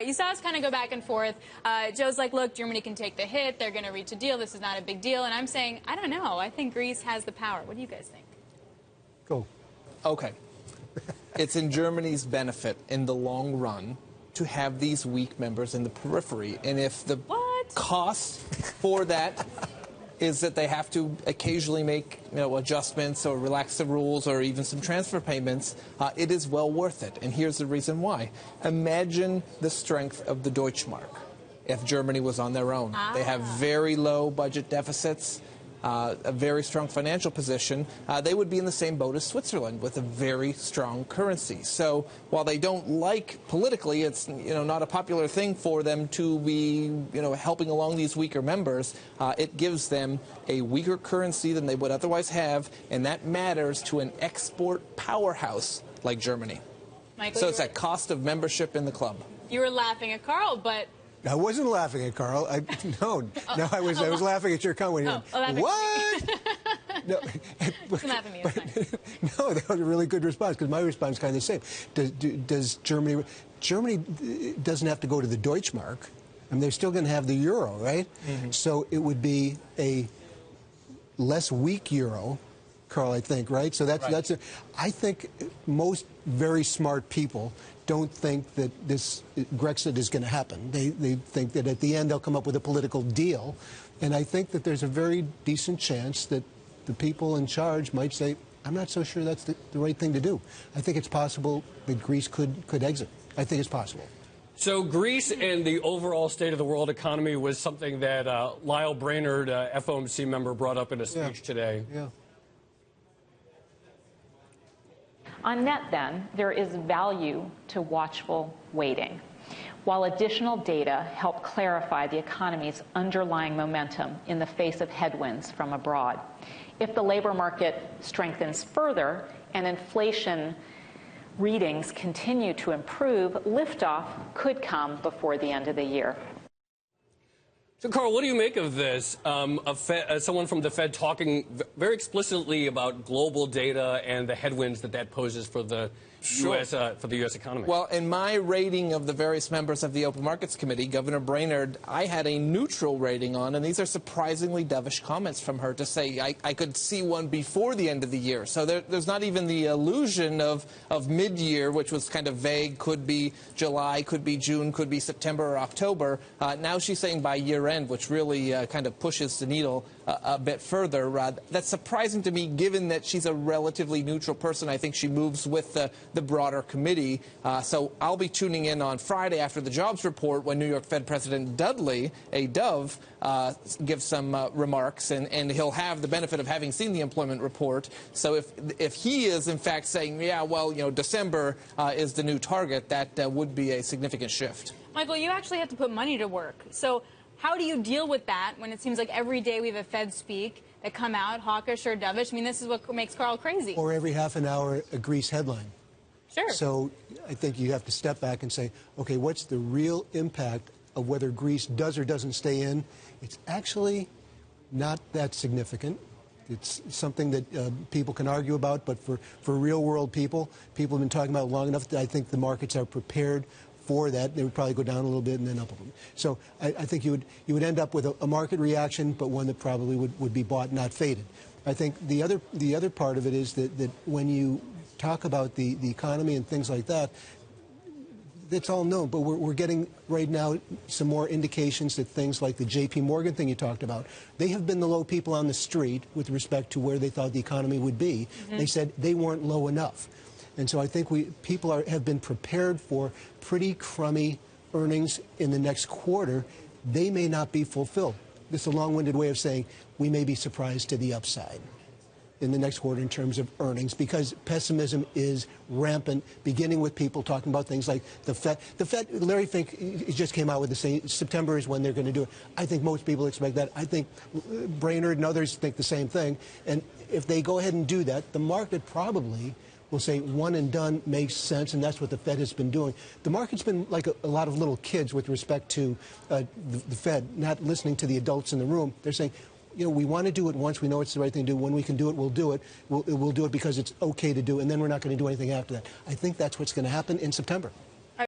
You saw us kind of go back and forth. Joe's like, look, Germany can take the hit. They're going to reach a deal. This is not a big deal. And I'm saying, I don't know. I think Greece has the power. What do you guys think? Go. Okay. It's in Germany's benefit in the long run to have these weak members in the periphery. And if the cost for that is that they have to occasionally make adjustments or relax the rules or even some transfer payments, it is well worth it. And here's the reason why. Imagine the strength of the Deutschmark if Germany was on their own. They have very low budget deficits, a very strong financial position. They would be in the same boat as Switzerland with a very strong currency. So while they don't like politically, it's not a popular thing for them to be helping along these weaker members. It gives them a weaker currency than they would otherwise have, and that matters to an export powerhouse like Germany. Michael, so it's that cost of membership in the club. You were laughing at Carl, but I wasn't laughing at Carl. I was laughing at your comment. What? No, laugh at me. It's fine. No, that was a really good response because my response is kind of the same. Does Germany doesn't have to go to the Deutschmark. I mean, they're still going to have the euro, right? Mm-hmm. So it would be a less weak euro, Carl, I think, right? So I think most very smart people don't think that this Brexit is going to happen. They think that at the end they'll come up with a political deal. And I think that there's a very decent chance that the people in charge might say, I'm not so sure that's the right thing to do. I think it's possible that Greece could exit. I think it's possible. So Greece and the overall state of the world economy was something that LAEL BRAINARD, FOMC member, brought up in a speech today. Yeah. On net, then, there is value to watchful waiting. While additional data help clarify the economy's underlying momentum in the face of headwinds from abroad, if the labor market strengthens further and inflation readings continue to improve, liftoff could come before the end of the year. So, Carl, what do you make of this? Someone from the Fed talking very explicitly about global data and the headwinds that poses for the U.S. economy. Well, in my rating of the various members of the Open Markets Committee, Governor Brainard, I had a neutral rating on, and these are surprisingly dovish comments from her to say I could see one before the end of the year. So there's not even the illusion of mid-year, which was kind of vague, could be July, could be June, could be September or October. Now she's saying by year-end, which really kind of pushes the needle a bit further. That's surprising to me, given that she's a relatively neutral person. I think she moves with the broader committee. So I'll be tuning in on Friday after the jobs report when New York Fed President Dudley, a dove, gives some remarks, and he'll have the benefit of having seen the employment report. So if he is in fact saying, yeah, well, December is the new target, that would be a significant shift. Michael, you actually have to put money to work. So how do you deal with that when it seems like every day we have a Fed speak that come out hawkish or dovish? I mean, this is what makes Carl crazy. Or every half an hour a Greece headline. Sure. So I think you have to step back and say, okay, what's the real impact of whether Greece does or doesn't stay in? It's actually not that significant. It's something that people can argue about, but for real-world people have been talking about it long enough that I think the markets are prepared for that. They would probably go down a little bit and then up a little bit. So I think you would end up with a market reaction, but one that probably would be bought, not faded. I think the other part of it is that when you talk about the economy and things like that, it's all known, but we're getting right now some more indications that things like the J.P. Morgan thing you talked about, they have been the low people on the street with respect to where they thought the economy would be. Mm-hmm. They said they weren't low enough. And so I think people have been prepared for pretty crummy earnings in the next quarter. They may not be fulfilled. This is a long-winded way of saying we may be surprised to the upside in the next quarter in terms of earnings, because pessimism is rampant, beginning with people talking about things like the Fed. The Fed, Larry Fink just came out with the same, September is when they're going to do it. I think most people expect that. I think Brainard and others think the same thing. And if they go ahead and do that, the market probably will say one and done makes sense, and that's what the Fed has been doing. The market's been like a lot of little kids with respect to the Fed, not listening to the adults in the room. They're saying, we want to do it once. We know it's the right thing to do. When we can do it, we'll do it. We'll do it because it's okay to do, and then we're not going to do anything after that. I think that's what's going to happen in September.